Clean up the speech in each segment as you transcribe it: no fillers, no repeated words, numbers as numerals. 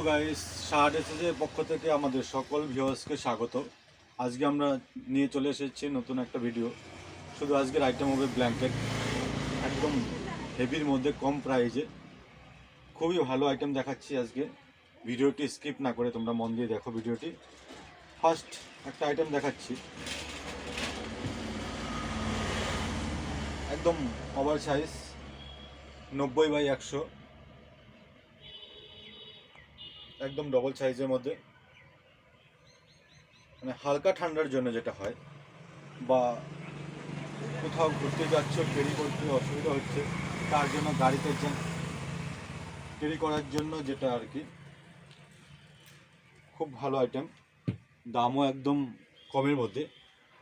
Guys, shirt এসেসের পক্ষ থেকে আমাদের সকল ভিউয়ার্সকে স্বাগত। আজকে আমরা নিয়ে চলে এসেছি নতুন একটা ভিডিও। শুধু আজকের আইটেম হবে ব্ল্যাঙ্কেট, একদম হেভির মধ্যে কম প্রাইজে খুবই ভালো আইটেম দেখাচ্ছি আজকে। ভিডিওটি স্কিপ না করে তোমরা মন দিয়ে দেখো ভিডিওটি। ফার্স্ট একটা আইটেম দেখাচ্ছি, একদম ওভার সাইজ 90x100, একদম ডবল সাইজের মধ্যে, মানে হালকা ঠান্ডার জন্য যেটা হয়, বা কোথাও ঘুরতে যাচ্ছ ক্যারি করতে অসুবিধা হচ্ছে তার জন্য, গাড়িতে ক্যারি করার জন্য যেটা আর কি, খুব ভালো আইটেম। দামও একদম কমের মধ্যে।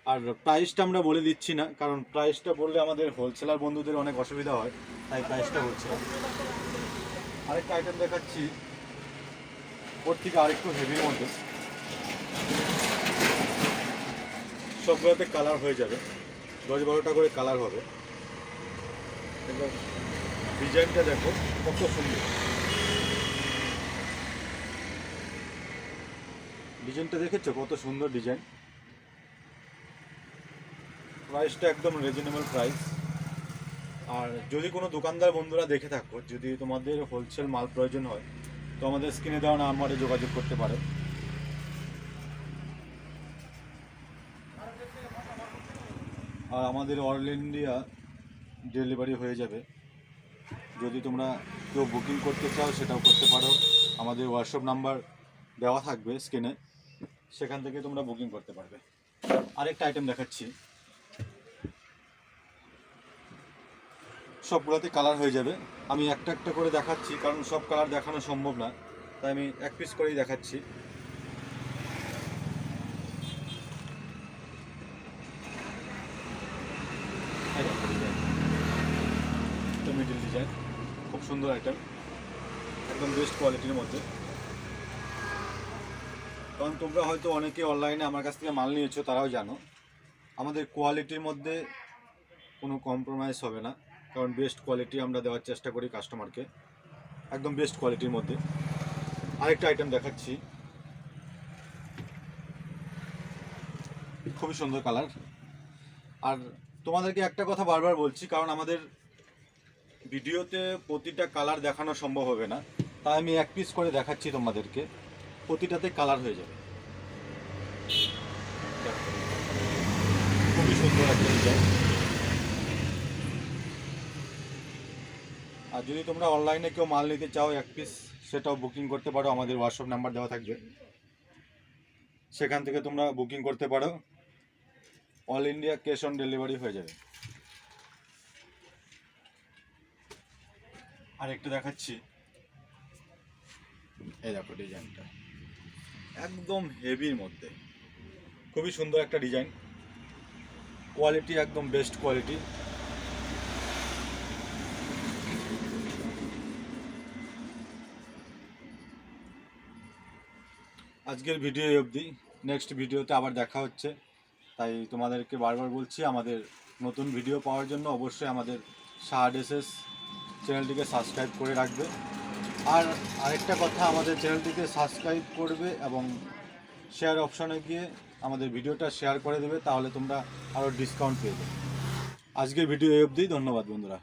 আর প্রাইসটা আমরা বলে দিচ্ছি না, কারণ প্রাইসটা বললে আমাদের হোলসেলার বন্ধুদের অনেক অসুবিধা হয়, তাই প্রাইসটা বলছি না। আরেকটা আইটেম দেখাচ্ছি, ওর থেকে আরেকটু হেভির মধ্যে, সবগুলোতে কালার হয়ে যাবে, 10-12টা করে কালার হবে। এবং ডিজাইনটা দেখো কত সুন্দর, ডিজাইনটা দেখেছো কত সুন্দর ডিজাইন। প্রাইসটা একদম রিজনেবল প্রাইস। আর যদি কোনো দোকানদার বন্ধুরা দেখে থাকো, যদি তোমাদের হোলসেল মাল প্রয়োজন হয় তো আমাদের স্ক্রিনে দেওয়া নাম্বারে যোগাযোগ করতে পারো। আর আমাদের অল ইন্ডিয়া ডেলিভারি হয়ে যাবে। যদি তোমরা কেউ বুকিং করতে চাও সেটাও করতে পারো, আমাদের হোয়াটসঅ্যাপ নাম্বার দেওয়া থাকবে স্ক্রিনে, সেখান থেকে তোমরা বুকিং করতে পারবে। আরেকটা আইটেম দেখাচ্ছি, সবগুলোতে কালার হয়ে যাবে। আমি একটা একটা করে দেখাচ্ছি, কারণ সব কালার দেখানো সম্ভব না, তাই আমি এক পিস করেই দেখাচ্ছি। মিডিল ডিজাইন, খুব সুন্দর আইটেম, একদম বেস্ট কোয়ালিটির মধ্যে। কারণ তোমরা হয়তো অনেকে অনলাইনে আমার কাছ থেকে মাল নিয়েছো, তারাও জানো আমাদের কোয়ালিটির মধ্যে কোনো কম্প্রোমাইজ হবে না, কারণ বেস্ট কোয়ালিটি আমরা দেওয়ার চেষ্টা করি কাস্টমারকে, একদম বেস্ট কোয়ালিটির মধ্যে। আরেকটা আইটেম দেখাচ্ছি, খুবই সুন্দর কালার। আর তোমাদেরকে একটা কথা বারবার বলছি, কারণ আমাদের ভিডিওতে প্রতিটা কালার দেখানো সম্ভব হবে না, তাই আমি এক পিস করে দেখাচ্ছি তোমাদেরকে, প্রতিটাতে কালার হয়ে যাবে। খুবই সুন্দর একটা ডিজাইন। আর যদি তোমরা অনলাইনে কেউ মাল নিতে চাও এক পিস, সেটাও বুকিং করতে পারো, আমাদের হোয়াটসঅ্যাপ নাম্বার দেওয়া থাকবে, সেখান থেকে তোমরা বুকিং করতে পারো। All India cash on delivery হয়ে যাবে। আর একটু দেখাচ্ছি, এই দেখো ডিজাইনটা একদম হেভির মধ্যে, খুবই সুন্দর একটা ডিজাইন, কোয়ালিটি একদম বেস্ট কোয়ালিটি। আজকের ভিডিও এই অবধি, নেক্সট ভিডিওতে আবার দেখা হচ্ছে। তাই তোমাদেরকে বারবার বলছি, আমাদের নতুন ভিডিও পাওয়ার জন্য অবশ্যই আমাদের শার্ট এসএস চ্যানেলটিকে সাবস্ক্রাইব করে রাখবে। আর আরেকটা কথা, আমাদের চ্যানেলটিকে সাবস্ক্রাইব করবে এবং শেয়ার অপশানে গিয়ে আমাদের ভিডিওটা শেয়ার করে দেবে, তাহলে তোমরা আরও ডিসকাউন্ট পেয়ে যাবে। আজকের ভিডিও এই অবধি, ধন্যবাদ বন্ধুরা।